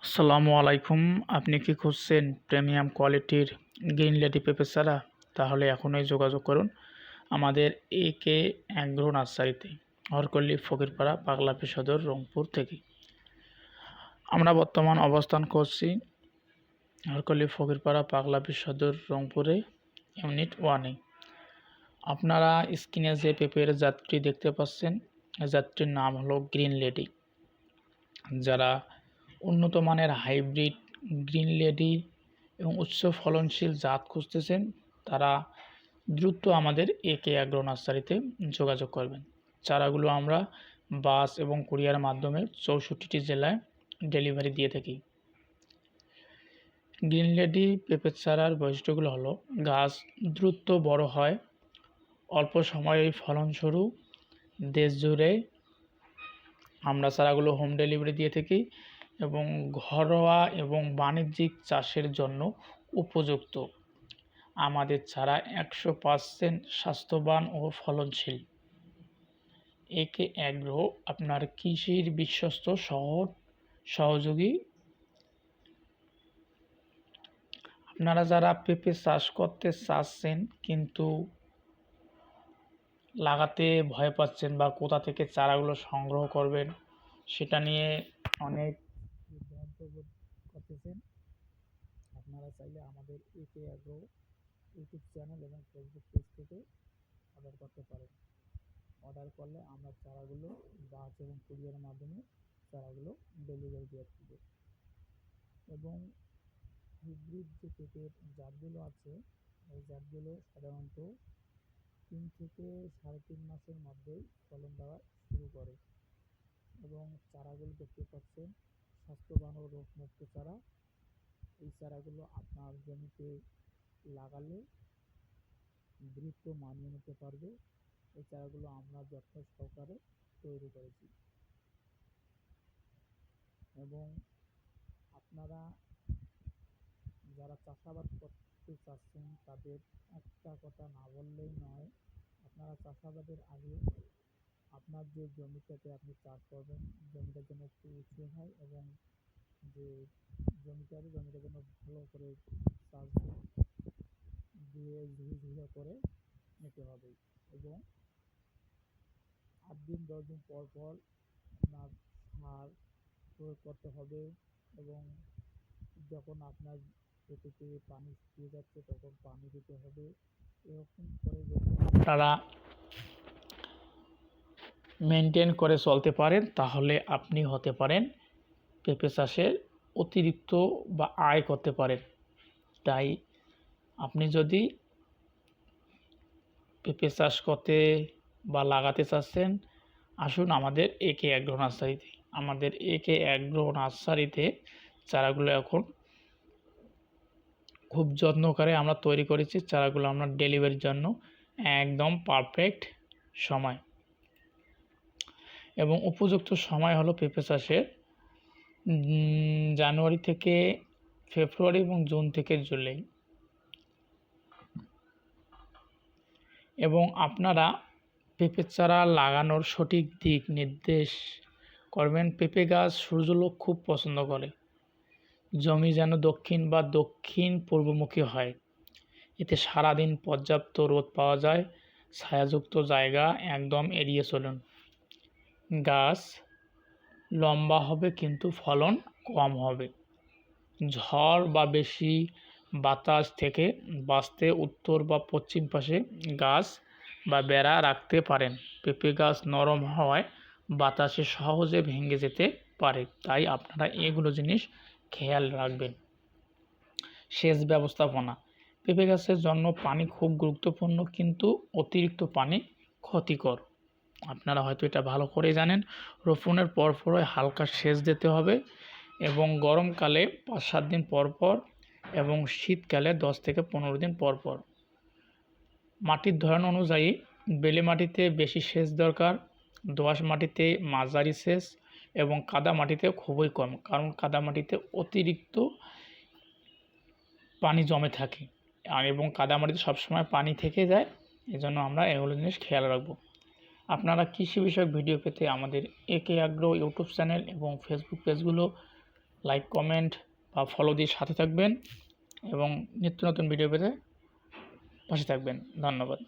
আসসালামু আলাইকুম। আপনি কি খুঁজছেন প্রিমিয়াম কোয়ালিটির গ্রিন লেডি পেঁপে চারা? তাহলে এখনই যোগাযোগ করুন আমাদের একে অ্যাগ্রো নার্সারিতে, হরকল্লি ফকিরপাড়া, পাগলাপি সদর, রংপুর থেকে। আমরা বর্তমান অবস্থান করছি হরকল্লি ফকিরপাড়া, পাগলাপি সদর, রংপুরে, ইউনিট 1-এ। আপনারা স্ক্রিনে যে পেঁপের জাতটি দেখতে পাচ্ছেন, এই জাতটির নাম হলো গ্রিন লেডি। যারা উন্নত মানের হাইব্রিড গ্রিন লেডি এবং উচ্চ ফলনশীল জাত খুঁজতেছেন, তারা দ্রুত আমাদের একে অ্যাগ্রো নার্সারিতে যোগাযোগ করবেন। চারাগুলো আমরা বাস এবং কুরিয়ার মাধ্যমে 64টি জেলায় ডেলিভারি দিয়ে থাকি। গ্রিন লেডি পেঁপের চারার বৈশিষ্ট্যগুলো হলো, গাছ দ্রুত বড় হয়, অল্প সময়েই ফলন শুরু, দেশ জুড়ে আমরা চারাগুলো হোম ডেলিভারি দিয়ে থাকি এবং ঘরোয়া এবং বাণিজ্যিক চাষের জন্য উপযুক্ত। আমাদের চারা 100% স্বাস্থ্যবান ও ফলনশীল। একে অ্যাগ্রো আপনার কৃষির বিশ্বস্ত সহযোগী। আপনারা যারা পেঁপে চাষ করতে চাচ্ছেন কিন্তু লাগাতে ভয় পাচ্ছেন বা কোথা থেকে চারাগুলো সংগ্রহ করবেন সেটা নিয়ে অনেক বিভ্রান্ত বোধ করতেছেন, আপনারা চাইলে আমাদের একে অ্যাগ্রো ইউটিউব চ্যানেল এবং ফেসবুক পেজ থেকে অর্ডার করতে পারেন। অর্ডার করলে আমরা চারাগুলো বাস এবং কুরিয়ারের মাধ্যমে চারাগুলো ডেলিভারি দিয়ে থাকবো। এবং হাইব্রিড যে পেঁপের জাতগুলো আছে, এই জাতগুলো সাধারণত 3 থেকে 3.5 মাসের মধ্যেই ফলন দেওয়া শুরু করে। এবং চারাগুলো দেখতে পাচ্ছেন স্বাস্থ্যবান ও রোগমুক্ত চারা। এই চারাগুলো আপনার জমিতে লাগালে দ্রুত মানিয়ে নিতে পারবে। এই চারাগুলো আমরা যত্ন সহকারে তৈরি করেছি। এবং আপনারা যারা চাষাবাদ করতে চাচ্ছেন তাদের একটা কথা না বললেই নয়, আপনারা চাষাবাদের আগে আপনার যে জমিটাতে আপনি চাষ করবেন, জমিটা যেন একটু উঁচু হয় এবং যে জমিটা যেন ভালো করে চাষ দিয়ে ঝুড়ি করে নিতে হবে। এবং 8 দিন 10 দিন পর পর আপনার সার প্রয়োগ করতে হবে। এবং যখন আপনার পেঁপেতে পানি শুকিয়ে যাচ্ছে তখন পানি দিতে হবে। এরকম করে যদি আপনারা মেনটেন করে চলতে পারেন তাহলে আপনি হতে পারেন পেঁপে চাষের অতিরিক্ত বা আয় করতে পারেন। তাই আপনি যদি পেঁপে চাষ করতে বা লাগাতে চাচ্ছেন, আসুন আমাদের একে অ্যাগ্রো নার্সারিতে। আমাদের একে অ্যাগ্রো নার্সারিতে চারাগুলো এখন খুব যত্ন করে আমরা তৈরি করেছি। চারাগুলো আমরা ডেলিভারির জন্য একদম পারফেক্ট সময় এবং উপযুক্ত সময় হলো পেঁপে চাষের জানুয়ারি থেকে ফেব্রুয়ারি এবং জুন থেকে জুলাই। এবং আপনারা পেঁপে চারা লাগানোর সঠিক দিক নির্দেশ করবেন। পেঁপে গাছ সূর্যালোক খুব পছন্দ করে। জমি যেন দক্ষিণ বা দক্ষিণ পূর্বমুখী হয়, এতে সারাদিন পর্যাপ্ত রোদ পাওয়া যায়। ছায়াযুক্ত জায়গা একদম এড়িয়ে চলুন। গাছ লম্বা হবে কিন্তু ফলন কম হবে। ঝড় বা বেশি বাতাস থেকে বাঁচতে উত্তর বা পশ্চিম পাশে গাছ বা বেড়া রাখতে পারেন। পেঁপে গাছ নরম হওয়ায় বাতাসে সহজে ভেঙে যেতে পারে, তাই আপনারা এগুলো জিনিস খেয়াল রাখবেন। সেচ ব্যবস্থাপনা, পেঁপে গাছের জন্য পানি খুব গুরুত্বপূর্ণ, কিন্তু অতিরিক্ত পানি ক্ষতিকর। আপনারা হয়তো এটা ভালো করে জানেন। রোপণের পরপরই হালকা সেচ দিতে হবে এবং গরমকালে 5-7 দিন পর পর এবং শীতকালে 10 থেকে 15 দিন পর পর। মাটির ধরন অনুযায়ী বেলে মাটিতে বেশি সেচ দরকার, দোআঁশ মাটিতে মাঝারি সেচ এবং কাদা মাটিতে খুবই কম, কারণ কাদা মাটিতে অতিরিক্ত পানি জমে থাকে এবং কাদা মাটিতে সবসময় পানি থেকে যায়। এজন্য আমরা এগুলো জিনিস খেয়াল রাখব। আপনারা কৃষি বিষয়ক ভিডিও পেতে আমাদের একে অ্যাগ্রো ইউটিউব চ্যানেল এবং ফেসবুক পেজগুলো লাইক, কমেন্ট বা ফলো দিয়ে সাথে থাকবেন এবং নিত্য নতুন ভিডিও পেতে পাশে থাকবেন। ধন্যবাদ।